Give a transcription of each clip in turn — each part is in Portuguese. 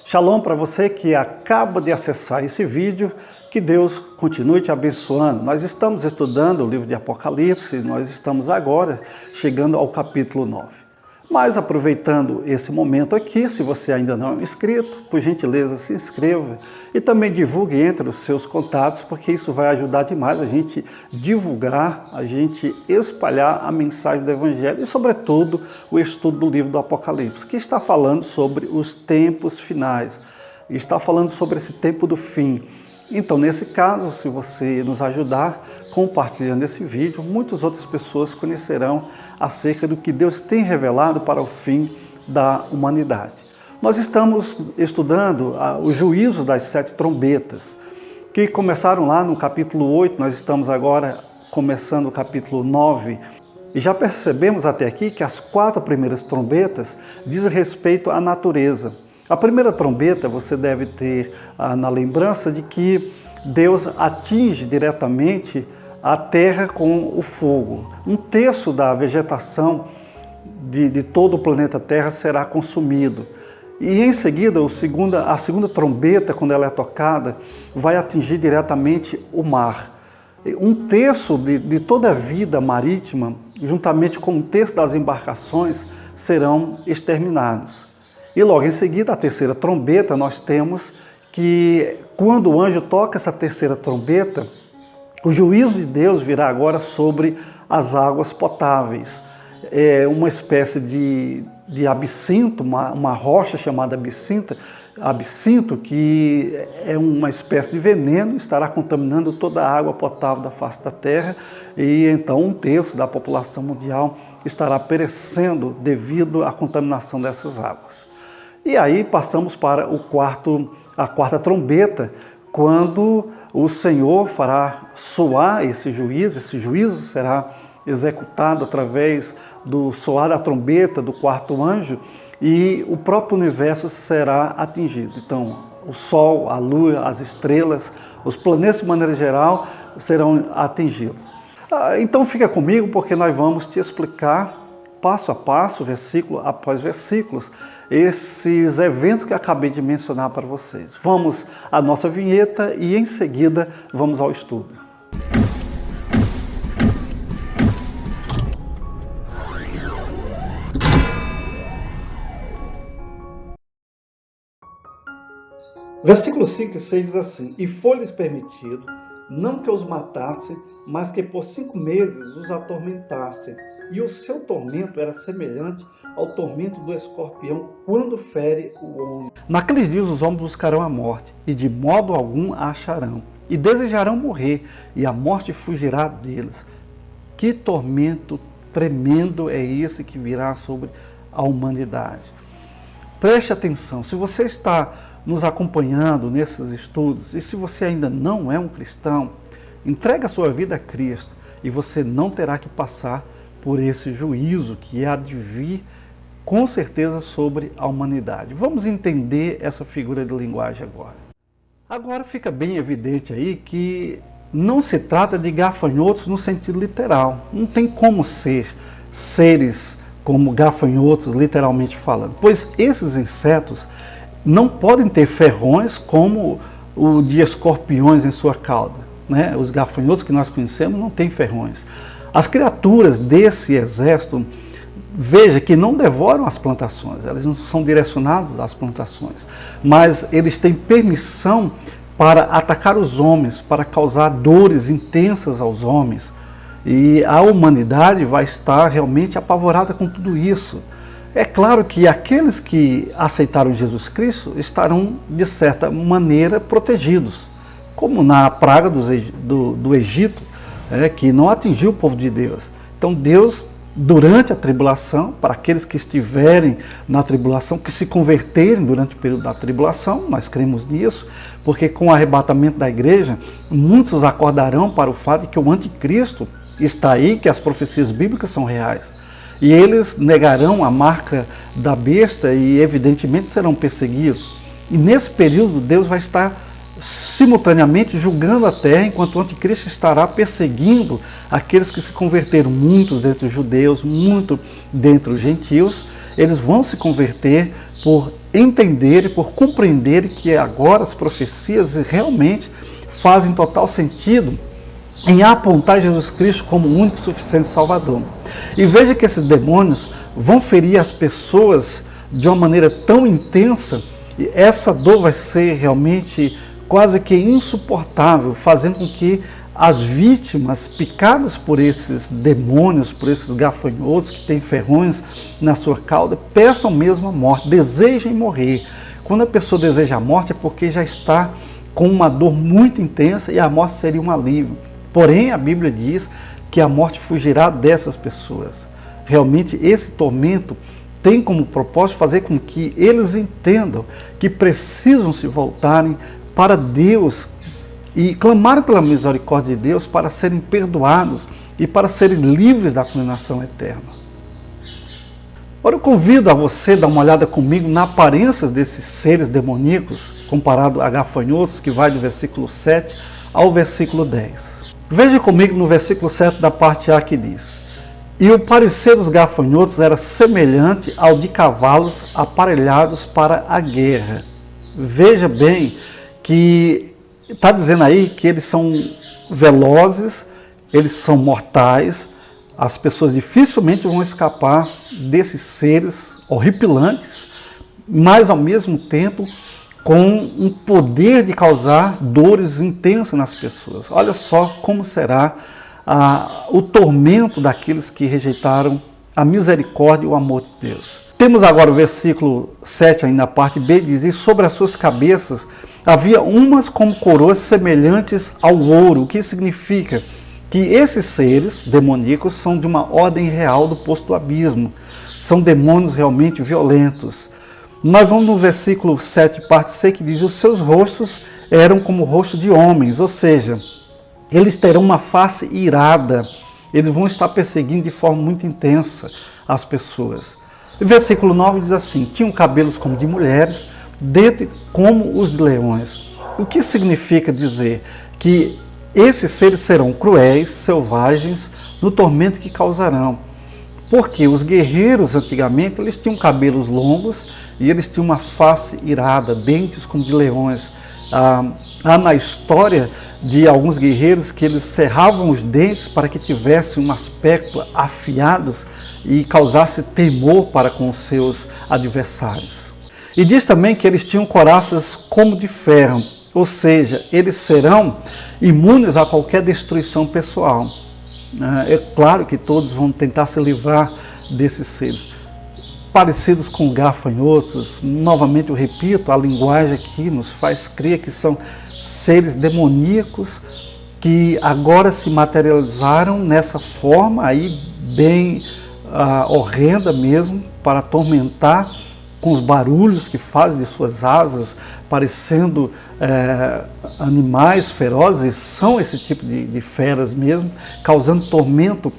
Shalom para você que acaba de acessar esse vídeo, que Deus continue te abençoando. Nós estamos estudando o livro de Apocalipse, nós estamos agora chegando ao capítulo 9. Mas aproveitando esse momento aqui, se você ainda não é inscrito, por gentileza se inscreva e também divulgue entre os seus contatos, porque isso vai ajudar demais a gente divulgar, a gente espalhar a mensagem do Evangelho e, sobretudo, o estudo do livro do Apocalipse, que está falando sobre os tempos finais, está falando sobre esse tempo do fim. Então, nesse caso, se você nos ajudar compartilhando esse vídeo, muitas outras pessoas conhecerão acerca do que Deus tem revelado para o fim da humanidade. Nós estamos estudando os juízos das 7 trombetas, que começaram lá no capítulo 8, nós estamos agora começando o capítulo 9, e já percebemos até aqui que as 4 primeiras trombetas dizem respeito à natureza. A primeira trombeta você deve ter na lembrança de que Deus atinge diretamente a terra com o fogo. 1/3 da vegetação de todo o planeta Terra será consumido. E em seguida, a segunda trombeta, quando ela é tocada, vai atingir diretamente o mar. 1/3 de toda a vida marítima, juntamente com 1/3 das embarcações, serão exterminados. E logo em seguida, a terceira trombeta, nós temos que quando o anjo toca essa terceira trombeta, o juízo de Deus virá agora sobre as águas potáveis. É uma espécie de absinto, uma rocha chamada absinto, que é uma espécie de veneno, estará contaminando toda a água potável da face da terra, e então 1/3 da população mundial estará perecendo devido à contaminação dessas águas. E aí passamos para a quarta trombeta, quando o Senhor fará soar esse juízo será executado através do soar da trombeta do 4º anjo, e o próprio universo será atingido. Então, o Sol, a Lua, as estrelas, os planetas de maneira geral serão atingidos. Então fica comigo, porque nós vamos te explicar passo a passo, versículo após versículos, esses eventos que acabei de mencionar para vocês. Vamos à nossa vinheta e em seguida vamos ao estudo. Versículo 5 e 6 diz assim: E foi-lhes permitido, não que os matasse, mas que por 5 meses os atormentasse. E o seu tormento era semelhante ao tormento do escorpião quando fere o homem. Naqueles dias os homens buscarão a morte, e de modo algum a acharão. E desejarão morrer, e a morte fugirá deles. Que tormento tremendo é esse que virá sobre a humanidade. Preste atenção, se você está nos acompanhando nesses estudos, e se você ainda não é um cristão, entregue a sua vida a Cristo e você não terá que passar por esse juízo que há de vir com certeza sobre a humanidade. Vamos entender essa figura de linguagem agora. Agora fica bem evidente aí que não se trata de gafanhotos no sentido literal. Não tem como ser seres como gafanhotos, literalmente falando, pois esses insetos não podem ter ferrões como o de escorpiões em sua cauda, né? Os gafanhotos que nós conhecemos não têm ferrões. As criaturas desse exército, veja que não devoram as plantações, elas não são direcionadas às plantações, mas eles têm permissão para atacar os homens, para causar dores intensas aos homens. E a humanidade vai estar realmente apavorada com tudo isso. É claro que aqueles que aceitaram Jesus Cristo estarão, de certa maneira, protegidos, como na praga do Egito, que não atingiu o povo de Deus. Então Deus, durante a tribulação, para aqueles que estiverem na tribulação, que se converterem durante o período da tribulação, nós cremos nisso, porque com o arrebatamento da igreja, muitos acordarão para o fato de que o anticristo está aí, que as profecias bíblicas são reais. E eles negarão a marca da besta e, evidentemente, serão perseguidos. E nesse período, Deus vai estar simultaneamente julgando a terra, enquanto o anticristo estará perseguindo aqueles que se converteram, muito dentre os judeus, muito dentre os gentios. Eles vão se converter por entenderem, por compreenderem que agora as profecias realmente fazem total sentido em apontar Jesus Cristo como o único e suficiente Salvador. E veja que esses demônios vão ferir as pessoas de uma maneira tão intensa, e essa dor vai ser realmente quase que insuportável, fazendo com que as vítimas picadas por esses demônios, por esses gafanhotos que têm ferrões na sua cauda, peçam mesmo a morte, desejem morrer. Quando a pessoa deseja a morte é porque já está com uma dor muito intensa e a morte seria um alívio. Porém, a Bíblia diz que a morte fugirá dessas pessoas. Realmente, esse tormento tem como propósito fazer com que eles entendam que precisam se voltarem para Deus e clamar pela misericórdia de Deus para serem perdoados e para serem livres da condenação eterna. Agora eu convido a você a dar uma olhada comigo na aparência desses seres demoníacos, comparado a gafanhotos, que vai do versículo 7 ao versículo 10. Veja comigo no versículo 7 da parte A que diz: E o parecer dos gafanhotos era semelhante ao de cavalos aparelhados para a guerra. Veja bem que está dizendo aí que eles são velozes, eles são mortais, as pessoas dificilmente vão escapar desses seres horripilantes, mas ao mesmo tempo com um poder de causar dores intensas nas pessoas. Olha só como será o tormento daqueles que rejeitaram a misericórdia e o amor de Deus. Temos agora o versículo 7, ainda na parte B, diz: E sobre as suas cabeças havia umas como coroas semelhantes ao ouro, o que significa que esses seres demoníacos são de uma ordem real do poço do abismo, são demônios realmente violentos. Nós vamos no versículo 7, parte C, que diz: Os seus rostos eram como o rosto de homens, ou seja, eles terão uma face irada, eles vão estar perseguindo de forma muito intensa as pessoas. O versículo 9 diz assim: Tinham cabelos como de mulheres, dentes como os de leões. O que significa dizer que esses seres serão cruéis, selvagens, no tormento que causarão. Porque os guerreiros antigamente eles tinham cabelos longos e eles tinham uma face irada, dentes como de leões. Há na história de alguns guerreiros que eles cerravam os dentes para que tivessem um aspecto afiados e causasse temor para com os seus adversários. E diz também que eles tinham coraças como de ferro, ou seja, eles serão imunes a qualquer destruição pessoal. É claro que todos vão tentar se livrar desses seres. Parecidos com gafanhotos, novamente eu repito, a linguagem aqui nos faz crer que são seres demoníacos que agora se materializaram nessa forma aí bem horrenda mesmo, para atormentar com os barulhos que fazem de suas asas, parecendo animais ferozes. São esse tipo de feras mesmo, causando tormento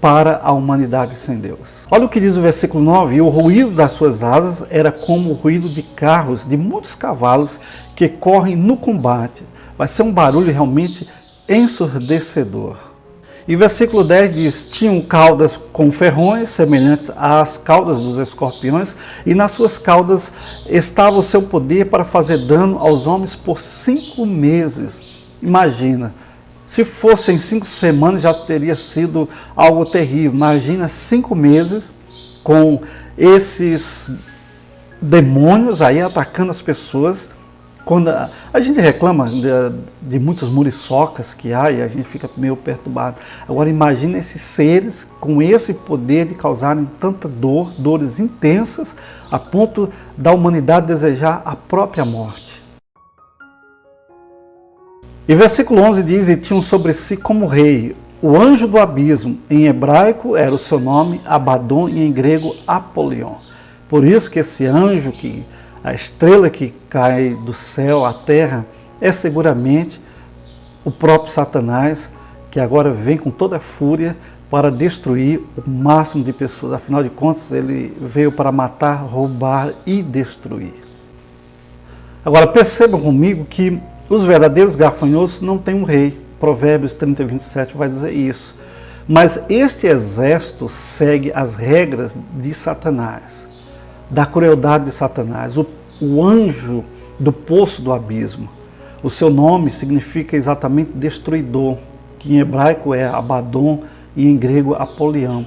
para a humanidade sem Deus. Olha o que diz o versículo 9: E o ruído das suas asas era como o ruído de carros, de muitos cavalos que correm no combate. Vai ser um barulho realmente ensurdecedor. E o versículo 10 diz: Tinham caudas com ferrões, semelhantes às caudas dos escorpiões, e nas suas caudas estava o seu poder para fazer dano aos homens por 5 meses. Imagina, se fossem 5 semanas já teria sido algo terrível. Imagina 5 meses com esses demônios aí atacando as pessoas. Quando a gente reclama de muitas muriçocas que há e a gente fica meio perturbado. Agora imagina esses seres com esse poder de causarem tanta dor, dores intensas, a ponto da humanidade desejar a própria morte. E versículo 11 diz: E tinham sobre si como rei o anjo do abismo. Em hebraico era o seu nome Abaddon e em grego Apolion. Por isso que esse anjo, a estrela que cai do céu à terra, é seguramente o próprio Satanás, que agora vem com toda a fúria para destruir o máximo de pessoas. Afinal de contas, ele veio para matar, roubar e destruir. Agora percebam comigo que os verdadeiros gafanhotos não têm um rei. Provérbios 30, 27 vai dizer isso. Mas este exército segue as regras de Satanás. da crueldade de Satanás, o anjo do poço do abismo. O seu nome significa exatamente destruidor, que em hebraico é Abaddon e em grego Apolião.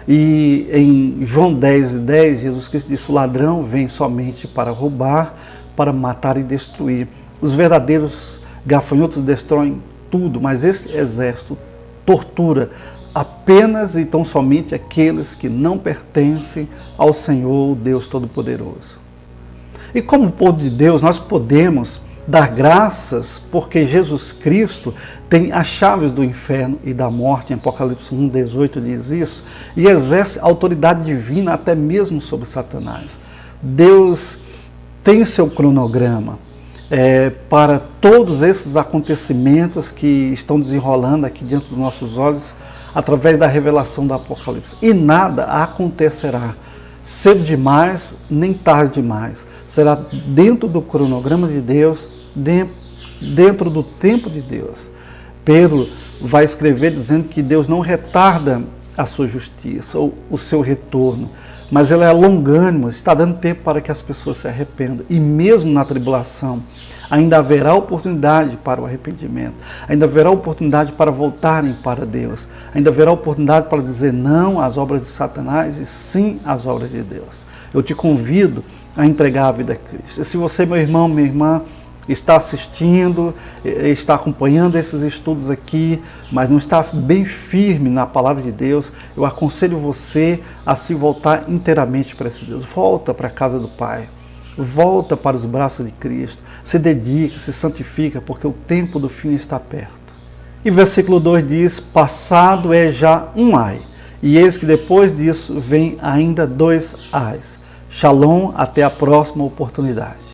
E em João 10:10, Jesus Cristo disse: o ladrão vem somente para roubar, para matar e destruir. Os verdadeiros gafanhotos destroem tudo, mas esse exército tortura apenas e tão somente aqueles que não pertencem ao Senhor, Deus Todo-Poderoso. E como povo de Deus, nós podemos dar graças porque Jesus Cristo tem as chaves do inferno e da morte. Em Apocalipse 1:18 diz isso, e exerce autoridade divina até mesmo sobre Satanás. Deus tem seu cronograma para todos esses acontecimentos que estão desenrolando aqui diante dos nossos olhos através da revelação do Apocalipse. E nada acontecerá cedo demais, nem tarde demais. Será dentro do cronograma de Deus, dentro do tempo de Deus. Pedro vai escrever dizendo que Deus não retarda a sua justiça ou o seu retorno, mas ele é longânimo, está dando tempo para que as pessoas se arrependam. E mesmo na tribulação, ainda haverá oportunidade para o arrependimento, ainda haverá oportunidade para voltarem para Deus, ainda haverá oportunidade para dizer não às obras de Satanás e sim às obras de Deus. Eu te convido a entregar a vida a Cristo. E se você, meu irmão, minha irmã, está assistindo, está acompanhando esses estudos aqui, mas não está bem firme na palavra de Deus, eu aconselho você a se voltar inteiramente para esse Deus. Volta para a casa do Pai. Volta para os braços de Cristo, se dedica, se santifica, porque o tempo do fim está perto. E versículo 2 diz: passado é já um ai, e eis que depois disso vem ainda 2 ais. Shalom, até a próxima oportunidade.